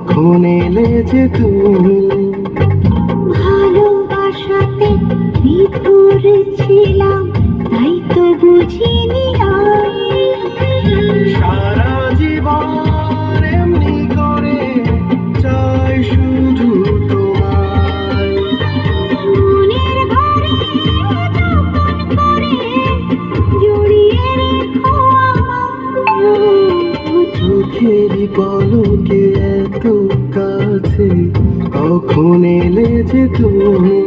কখন এলে যে তুমি। ভালোবাসাতে বিভোর ছিলাম, তাই তো বুঝিনি আর। সারা জীবন এমনি করে চাই শুধু তোমায়। মনের ঘরে যতন করে জড়িয়ে রেখো আমায়। চোখেরই পলকে এত কাছে, কখন এলে যে তুমি।